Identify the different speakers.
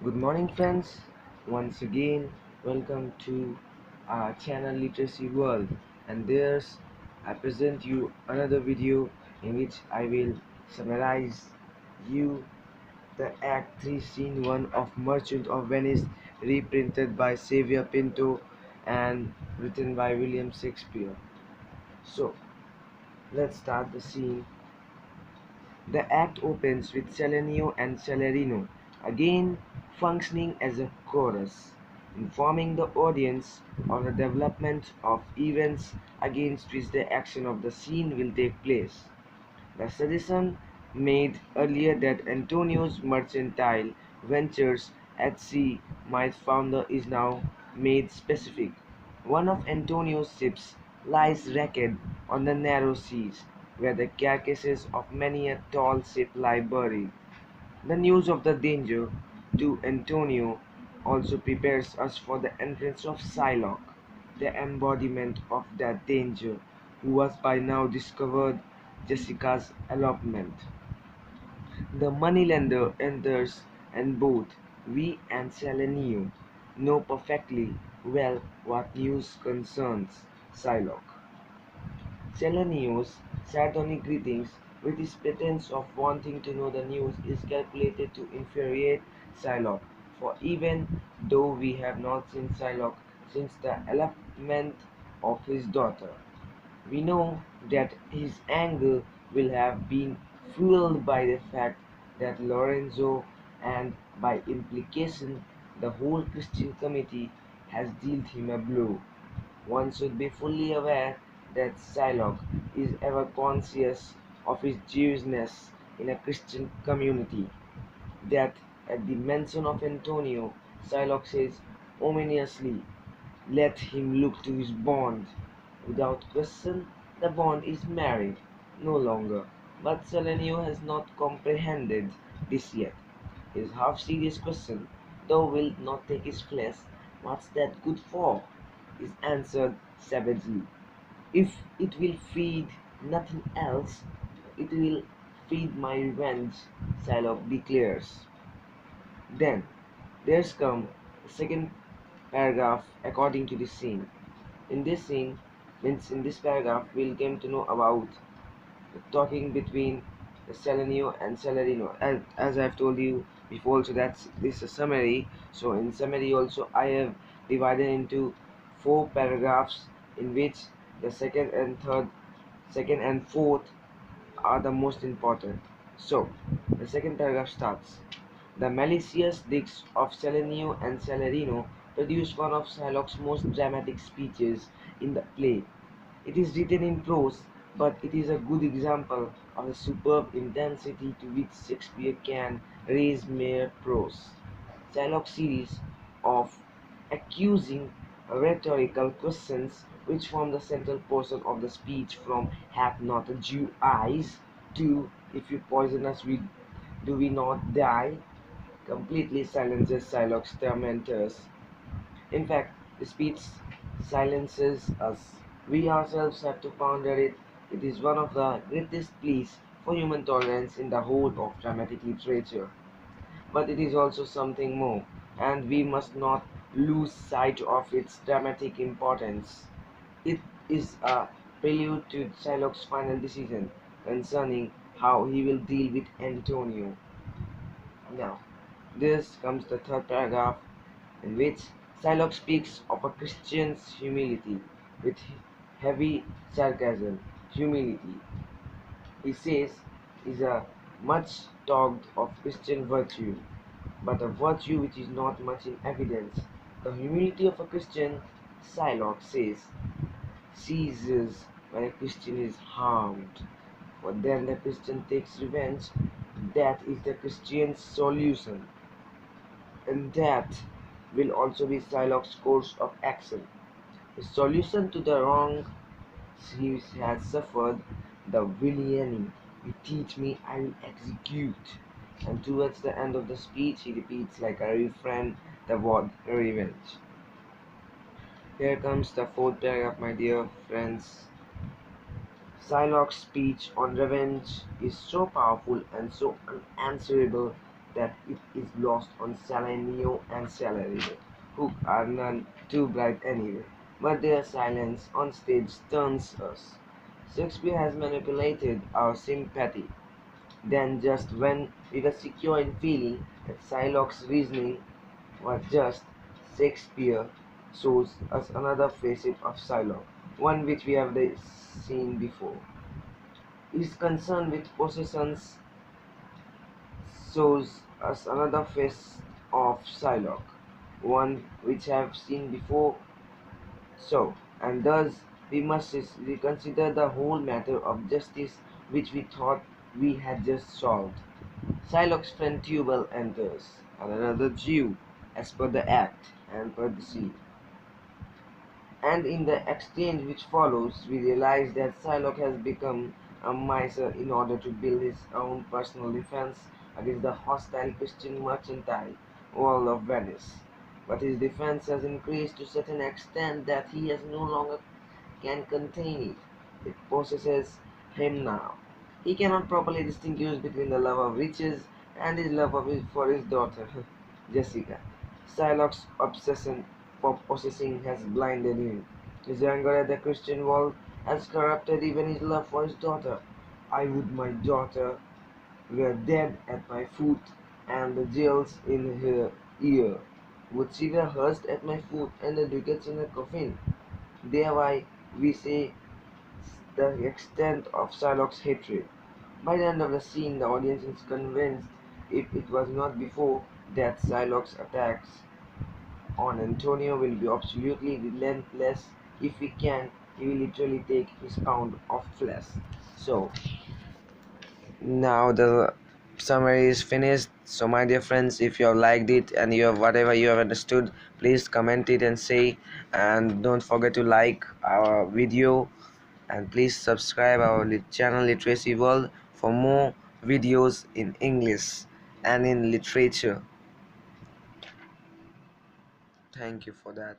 Speaker 1: Good morning, friends. Once again, welcome to our channel Literacy World. And I present you another video in which I will summarize you the Act 3 Scene 1 of Merchant of Venice, reprinted by Xavier Pinto and written by William Shakespeare. So, let's start the scene. The act opens with Selenio and Celerino again functioning as a chorus, informing the audience of the development of events against which the action of the scene will take place. The suggestion made earlier that Antonio's mercantile ventures at sea might founder is now made specific. One of Antonio's ships lies wrecked on the narrow seas, where the carcasses of many a tall ship lie buried. The news of the danger to Antonio also prepares us for the entrance of Shylock, the embodiment of that danger, who was by now discovered Jessica's elopement. The moneylender enters, and both we and Selenio know perfectly well what news concerns Shylock. Selenio's sardonic greetings, with his pretense of wanting to know the news, is calculated to infuriate Shylock, for even though we have not seen Shylock since the elopement of his daughter, we know that his anger will have been fueled by the fact that Lorenzo, and by implication the whole Christian committee, has dealt him a blow. One should be fully aware that Shylock is ever conscious of his Jewishness in a Christian community, that at the mention of Antonio, Shylock says ominously, "Let him look to his bond." Without question, the bond is married, no longer. But Selenio has not comprehended this yet. His half-serious question, "Thou wilt not take his flesh, what's that good for?" is answered savagely. "If it will feed nothing else, it will feed my revenge," Shylock declares. Then there's come the second paragraph according to this scene. In this scene, means in this paragraph, we'll come to know about the talking between the Selenio and Celerino. As I've told you before, so that's this is a summary. So in summary also, I have divided into four paragraphs, in which the second and fourth are the most important. So the second paragraph starts. The malicious dicks of Selenio and Celerino produce one of Shylock's most dramatic speeches in the play. It is written in prose, but it is a good example of the superb intensity to which Shakespeare can raise mere prose. Shylock's series of accusing rhetorical questions, which form the central portion of the speech, from "Hath not a Jew eyes?" to "If you poison us, do we not die?" completely silences Shylock's tormentors. In fact, the speech silences us. We ourselves have to ponder it. It is one of the greatest pleas for human tolerance in the whole of dramatic literature. But it is also something more, and we must not lose sight of its dramatic importance. It is a prelude to Shylock's final decision concerning how he will deal with Antonio. Now, this comes the third paragraph, in which Shylock speaks of a Christian's humility with heavy sarcasm. Humility, he says, is a much talked of Christian virtue, but a virtue which is not much in evidence. The humility of a Christian, Shylock says, ceases when a Christian is harmed, for then the Christian takes revenge. That is the Christian's solution, and that will also be Shylock's course of action. His solution to the wrong he has suffered, the villainy you teach me I will execute. And towards the end of the speech, he repeats like a refrain the word revenge. Here comes the fourth paragraph, my dear friends. Shylock's speech on revenge is so powerful and so unanswerable that it is lost on Salanio and Salarino, who are none too bright anyway. But their silence on stage stuns us. Shakespeare has manipulated our sympathy. Then, just when we were secure in feeling that Shylock's reasoning was just, Shakespeare shows us another facet of Shylock, one which we have seen before. His concern with possessions shows us another face of Shylock, one which I have seen before. So, and thus we must reconsider the whole matter of justice which we thought we had just solved. Shylock's friend Tubal enters, and another Jew, as per the act and per the sea. And in the exchange which follows, we realize that Shylock has become a miser in order to build his own personal defense against the hostile Christian mercantile world of Venice. But his defense has increased to such an extent that he has no longer can contain it. It possesses him now. He cannot properly distinguish between the love of riches and his love for his daughter, Jessica. Shylock's obsession for possessing has blinded him. His anger at the Christian world has corrupted even his love for his daughter. I would my daughter were dead at my foot, and the jewels in her ear. Would she were hearsed at my foot, and the ducats in her coffin. Thereby we say the extent of Shylock's hatred. By the end of the scene, the audience is convinced, if it was not before, that Shylock's attacks on Antonio will be absolutely relentless. If he can, he will literally take his pound of flesh. So, now the summary is finished. So my dear friends, if you have liked it and you have whatever you have understood, please comment it and say, and don't forget to like our video, and please subscribe our channel Literacy World for more videos in English and in literature. Thank you for that.